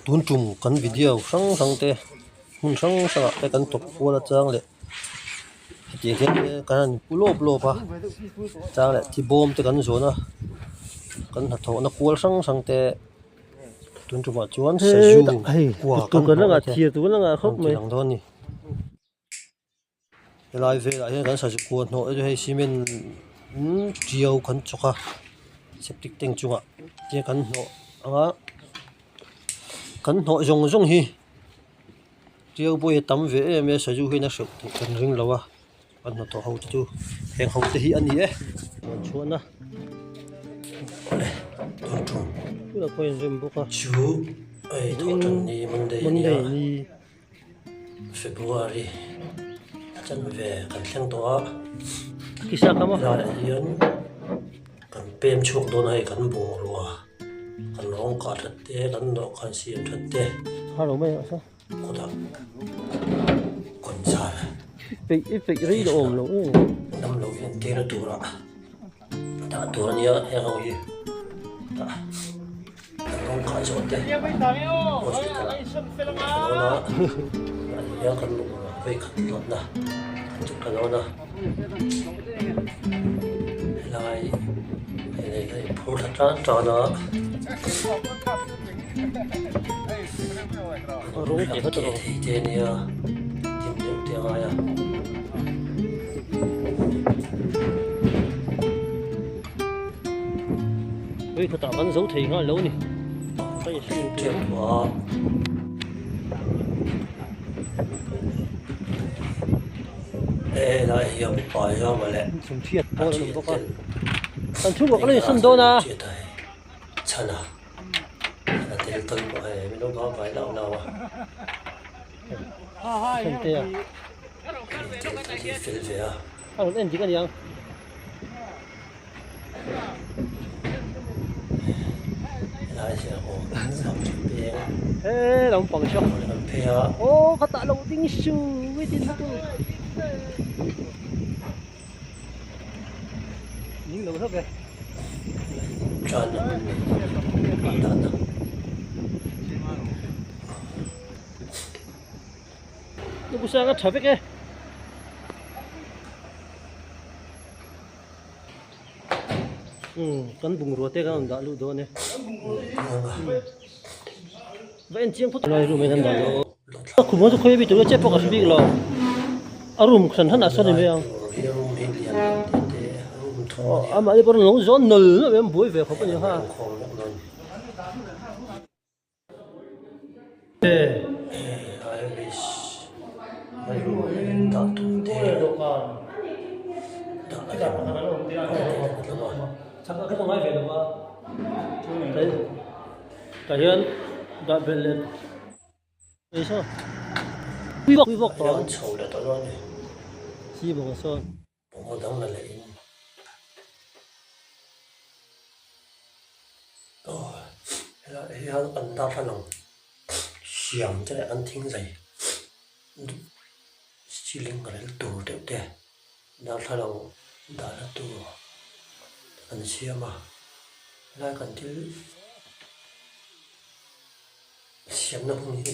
tun chung kan video sang sang te hun sang sang te kan tok pula chang le ti ke kan pulo pa chang le ti bom te kan zona kan ha tho na kual sang sang te tun chung ma chuan sa ju kwa tu kan nga thia tu nga khop mai lang don ni lai ve la hian kan sa ju ko no e hei simen chiao kan choka septic tank chunga te kan no anga kan no zong hi chiao boi tam ve me sa ju hi na sok kan ring lawa kan no to ho chu heng ho te hi ani e chuan na la ko in rim boka chu ai to tan ni monday ni february chan ve kan thlang to a kisa kama la hian kan pem chuk don hai kan bo ruwa kan rong ka thatte kan no kan siam thatte halo mai asa koda kon sa pe ri lo om lo nam lo yen te na tura ta tura ni a he ho yi ta rong ka zo te ya bai ta me o ai sam se la ma ya kan lo bai khat lo na chu ka lo na lai ai phur tha ta na rung ke hat ro te ni a tim tim te ga ya bai khata kan zo thei nga lo ni kai sin te wa lai ya pa ya ma le sum thiat po lo boka kan thu bok le sun do na chana na tel ton ko hai me lo ba bai lao na wa ha te ya fel ve ya en ji kan yang lai sia ho sam chu pe long pang chok pe ya o khata lo ding shu wi tin tu những đồ thấp kìa tròn nó cũng sang cái thở kìa con bùng ruột thế con đã lụt đó nè vậy anh chiang phút này rồi mình ăn đã rồi cũng muốn khơi bị tụi nó chết bọc cái gì rồi à rồi một sản hẳn là sao này không mà đi bắt nó gió nở nó em bùi về không có nhiều ha chắc là cái con nói về được không? Đấy, cả hiện đã về lên, đấy sao? Quy bọc đó. Chi bằng sao? Bằng đó là lấy. Là ăn đa phần lòng xiêm cho lại ăn thính dày chỉ linh cái tủ đẹp đẹp đa phần lòng đã là tủ ăn xiêm mà lại cần chứ xiêm nó không như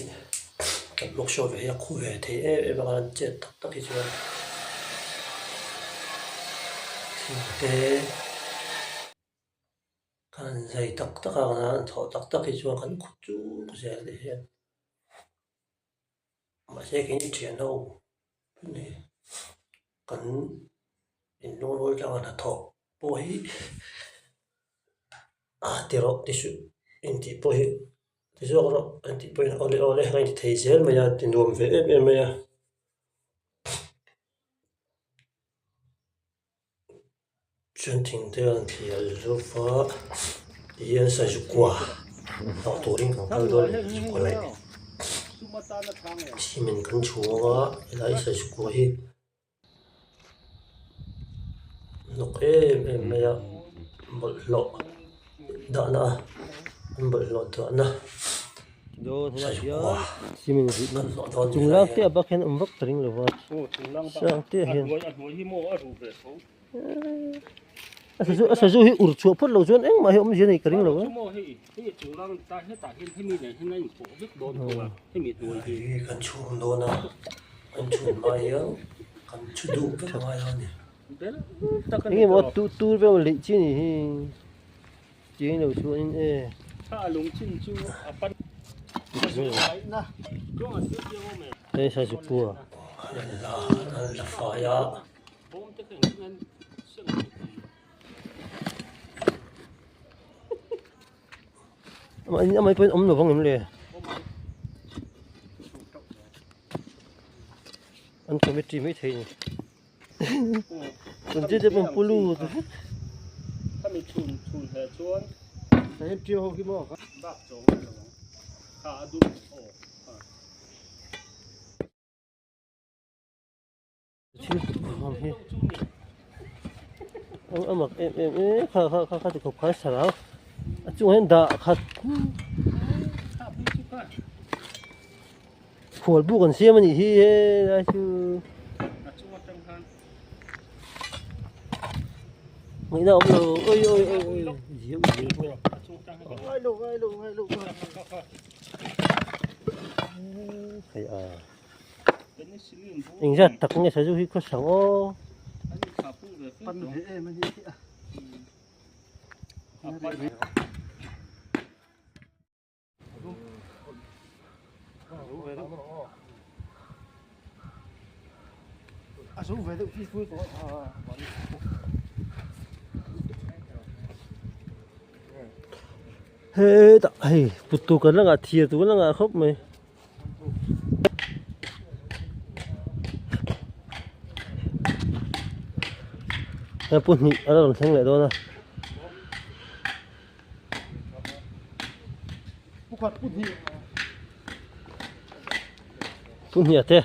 cái lúc sau về là khu về thì em bạn ăn chết tất cái chuyện thế kan zai tak tak na tho tak tak hi chuan kan khut chu zel le hian ma se kin thian lo ni kan in lo lo tang na tho po hi ti ro ti su in ti po hi ti zo ro an ti po ole ole ngai ti thei zel ma ya ti nom ve em ma ya chuyện tình thế là thì lúc đó thì anh sẽ chụp qua họ tổ đình càng cao rồi chụp qua lại khi mình cần chúa lại sẽ chụp qua hi lúc em bây giờ bật lộ đã na bật lộ đã na sẽ chụp qua khi mình chúng lang tiếc bác hen vấp tring rồi sang tiếc hen sa ju hi ur chu phut lo chuan eng ma hi om je nei ka ring lo chu mo hi chu lang ta he mi nei he ngai ko bik don ko he mi tu hi kan chum do na kan chum mai yo kan chu du pe mai yo ni bel ta kan ngi mo tu be le chi ni hi chi lo chu in e ta lung chin chu apan na chu a su ye mo me ai sa ju pu la fa ya bom te kan ngan sing mai pen om lo vong em le an committee mai thei ni kun je de pom pulu ta mi chun he chuan sa hem trio ho ki mo bak chong ka du o chi ham hi ông mặc em khá thì khóc khá sao chúng em đã khát khổ bu còn xem mà nhỉ ra chứ nghĩ đâu ông đâu ôi dịu hai lục hay à anh ra tắc nghe sao chú có sáng ô pan he man hi à xuống về tự phi phui có hey tak hey putu kan la thia tu la khop mai em pun ni ở đâu thằng lại đó nè pun ni thế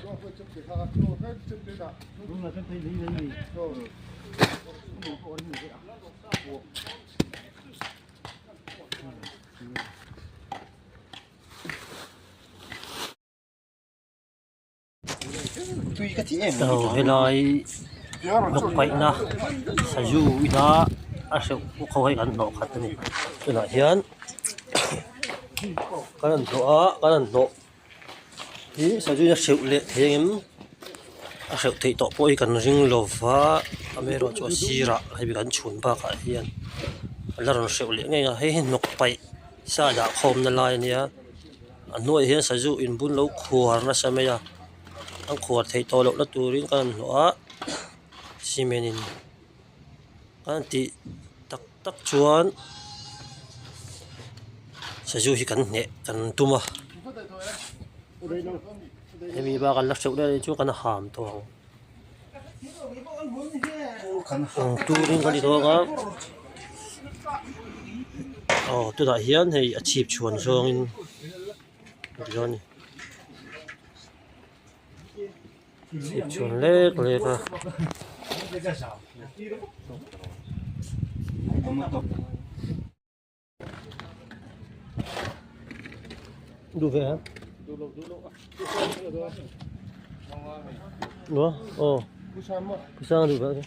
đầu hay nói lúc vậy na sa du ida a sẽ không hay gắn nọ khát này cái này hiền cái này nọ thì sa du nó chịu lệ thế em a sẽ thấy tọt bôi cần ring lova ame rồi cho sira hay bị gắn chuồn ba cả hiền là nó chịu lệ ngay hay nọ vậy sa đã không na lai nha anh nuôi hiền sa du in bún lâu khua nó sao mấy à anh khua thấy to lộc nó tu ring cái nọ xi men in anh ti tắc chuan sa du hi kan ne kan tuma em ba kan lắc sụp đây chú kan ham to tu ring kan đi to ka tu da hian hei a chip chuan zong in rồi chip chuan lek à đủ về hả? Đúng không? Ồ. Busan đủ về.